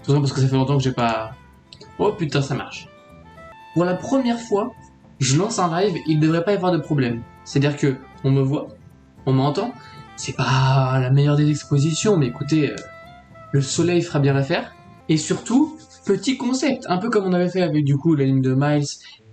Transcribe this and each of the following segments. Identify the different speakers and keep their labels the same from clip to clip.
Speaker 1: Tout simplement parce que ça fait longtemps que j'ai pas... Oh putain, ça marche. Pour la première fois, je lance un live, il ne devrait pas y avoir de problème. C'est-à-dire que on me voit, on m'entend. C'est pas la meilleure des expositions, mais écoutez, le soleil fera bien l'affaire. Et surtout, petit concept, un peu comme on avait fait avec du coup l'anime de Miles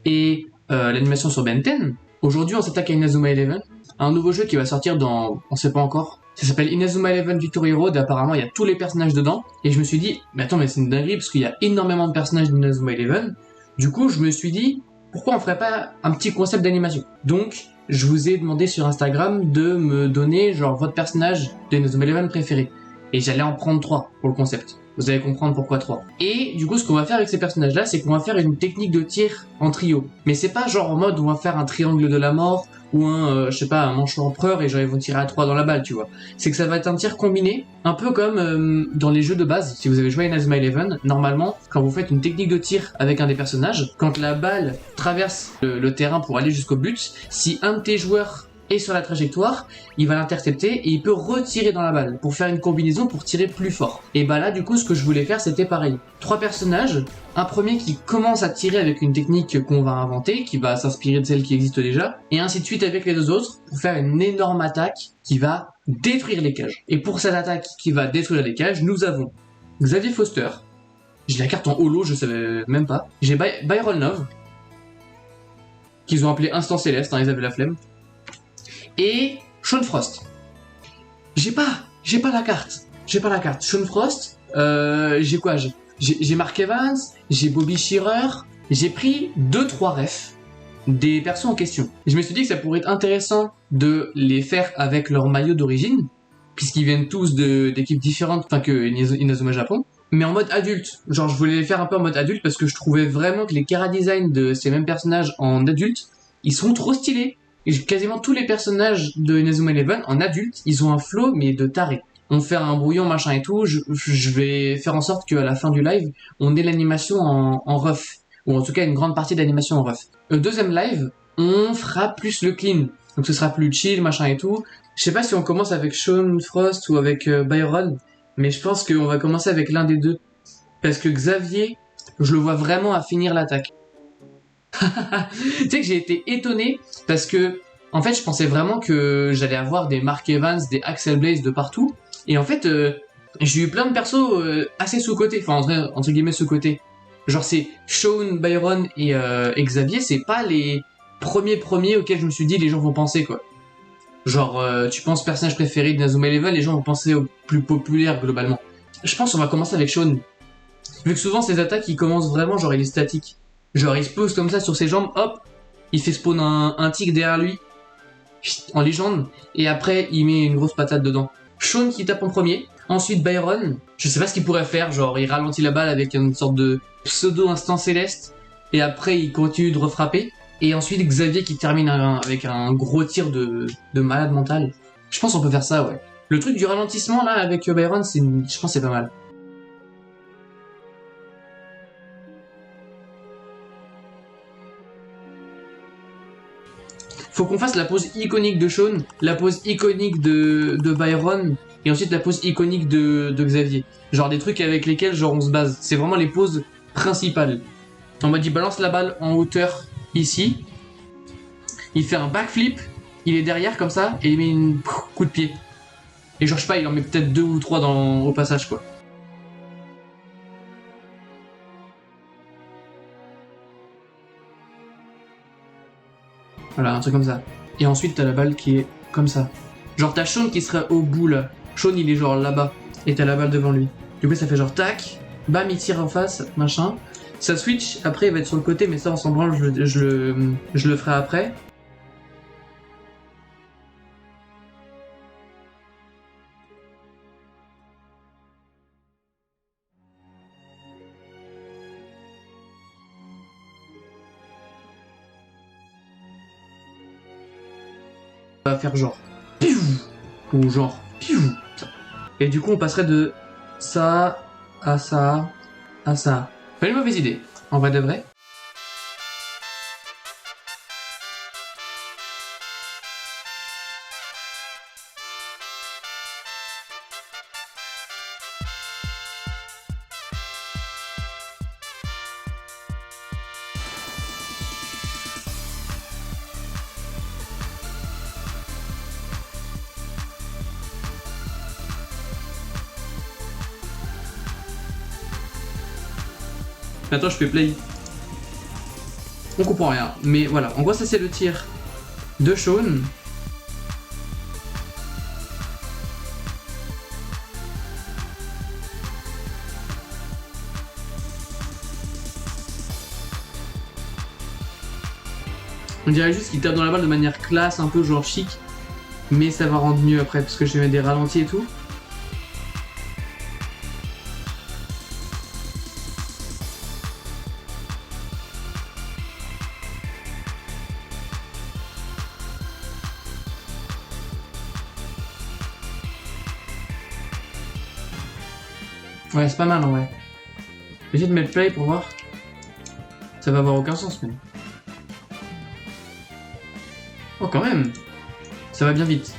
Speaker 1: et l'animation sur Ben 10. Aujourd'hui, on s'attaque à Inazuma Eleven, un nouveau jeu qui va sortir dans, on sait pas encore. Ça s'appelle Inazuma Eleven Victory Road et apparemment il y a tous les personnages dedans. Et je me suis dit, mais attends, mais c'est une dinguerie parce qu'il y a énormément de personnages d'Inazuma Eleven. Du coup, je me suis dit, pourquoi on ferait pas un petit concept d'animation? Donc, je vous ai demandé sur Instagram de me donner genre votre personnage d'Inazuma Eleven préféré. Et j'allais en prendre 3 pour le concept. Vous allez comprendre pourquoi 3. Et du coup, ce qu'on va faire avec ces personnages-là, c'est qu'on va faire une technique de tir en trio. Mais c'est pas genre en mode où on va faire un triangle de la mort ou un, je sais pas, un manchot empereur et genre ils vont tirer à 3 dans la balle, tu vois. C'est que ça va être un tir combiné, un peu comme dans les jeux de base. Si vous avez joué à Inazuma Eleven, normalement, quand vous faites une technique de tir avec un des personnages, quand la balle traverse le terrain pour aller jusqu'au but, si un de tes joueurs est sur la trajectoire, il va l'intercepter et il peut retirer dans la balle pour faire une combinaison pour tirer plus fort. Et bah là, du coup, ce que je voulais faire, c'était pareil. 3 personnages, un premier qui commence à tirer avec une technique qu'on va inventer, qui va s'inspirer de celle qui existe déjà, et ainsi de suite avec les deux autres pour faire une énorme attaque qui va détruire les cages. Et pour cette attaque qui va détruire les cages, nous avons Xavier Foster. J'ai la carte en holo, je savais même pas. J'ai Byron Love, qu'ils ont appelé Instant Céleste, hein, ils avaient la flemme. Et Sean Frost. J'ai pas la carte. J'ai pas la carte. Sean Frost, j'ai quoi? J'ai Mark Evans, j'ai Bobby Shearer, j'ai pris 2-3 refs des persos en question. Et je me suis dit que ça pourrait être intéressant de les faire avec leur maillot d'origine, puisqu'ils viennent tous d'équipes différentes, enfin que Inazuma Japon, mais en mode adulte. Genre je voulais les faire un peu en mode adulte parce que je trouvais vraiment que les chara design de ces mêmes personnages en adulte, ils sont trop stylés. Et quasiment tous les personnages de Inazuma Eleven en adulte, ils ont un flow mais de taré. On fait un brouillon machin et tout, je vais faire en sorte qu'à la fin du live, on ait l'animation en ref, ou en tout cas une grande partie d'animation en ref. Deuxième live, on fera plus le clean, donc ce sera plus chill machin et tout. Je sais pas si on commence avec Sean Frost ou avec Byron, mais je pense qu'on va commencer avec l'un des deux, parce que Xavier, je le vois vraiment à finir l'attaque. Tu sais que j'ai été étonné parce que, en fait, je pensais vraiment que j'allais avoir des Mark Evans, des Axel Blaze de partout. Et en fait, j'ai eu plein de persos assez sous-cotés, enfin, entre guillemets sous-cotés. Genre, c'est Sean, Byron et Xavier, c'est pas les premiers auxquels je me suis dit les gens vont penser, quoi. Genre, tu penses personnage préféré de Nazuma Eleven, les gens vont penser au plus populaire globalement. Je pense qu'on va commencer avec Sean. Vu que souvent ces attaques, ils commencent vraiment, genre il est statique. Genre il se pose comme ça sur ses jambes, hop, il fait spawn un tigre derrière lui, en légende, et après il met une grosse patate dedans. Sean qui tape en premier, ensuite Byron, je sais pas ce qu'il pourrait faire, genre il ralentit la balle avec une sorte de pseudo instant céleste, et après il continue de refrapper, et ensuite Xavier qui termine avec un gros tir de malade mental. Je pense qu'on peut faire ça, ouais. Le truc du ralentissement là avec Byron, je pense c'est pas mal. Faut qu'on fasse la pose iconique de Sean, la pose iconique de Byron, et ensuite la pose iconique de Xavier. Genre des trucs avec lesquels genre on se base. C'est vraiment les poses principales. En mode il balance la balle en hauteur ici, il fait un backflip, il est derrière comme ça, et il met un coup de pied. Et genre je sais pas, il en met peut-être 2 ou 3 au passage quoi. Voilà, un truc comme ça. Et ensuite t'as la balle qui est comme ça. Genre t'as Sean qui serait au bout là. Sean il est genre là-bas. Et t'as la balle devant lui. Du coup ça fait genre tac, bam il tire en face, machin. Ça switch, après il va être sur le côté, mais ça on s'en branle, je le ferai après. On va faire genre piou, ou genre piou. Et du coup on passerait de ça à ça à ça. Pas une mauvaise idée, en vrai de vrai. Attends, je fais play. On comprend rien. Mais voilà, en gros, ça c'est le tir de Shaun. On dirait juste qu'il tape dans la balle de manière classe, un peu genre chic. Mais ça va rendre mieux après, parce que je vais mettre des ralentis et tout. Ouais, c'est pas mal en vrai. Je vais essayer de mettre play pour voir. Ça va avoir aucun sens même. Oh, quand même. Ça va bien vite.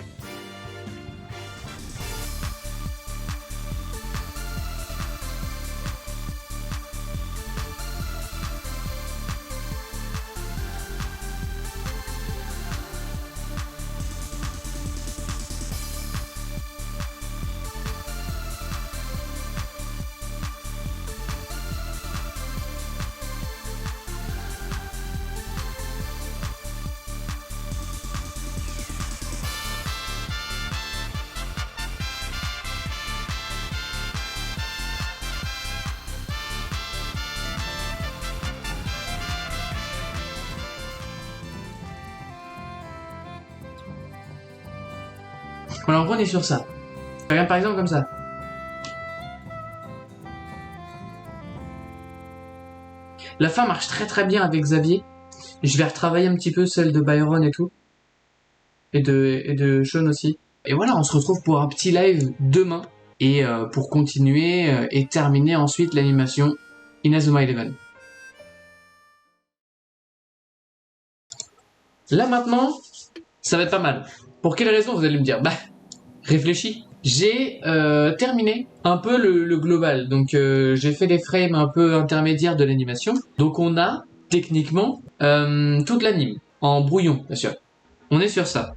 Speaker 1: Alors, on est sur ça. Regarde par exemple comme ça. La fin marche très très bien avec Xavier. Je vais retravailler un petit peu celle de Byron et tout. Et de Shaun aussi. Et voilà, on se retrouve pour un petit live demain. Et pour continuer et terminer ensuite l'animation Inazuma Eleven. Là maintenant, ça va être pas mal. Pour quelle raison vous allez me dire? Bah, réfléchis. J'ai terminé un peu le global. Donc j'ai fait des frames un peu intermédiaires de l'animation. Donc on a techniquement toute l'anime en brouillon, bien sûr. On est sur ça.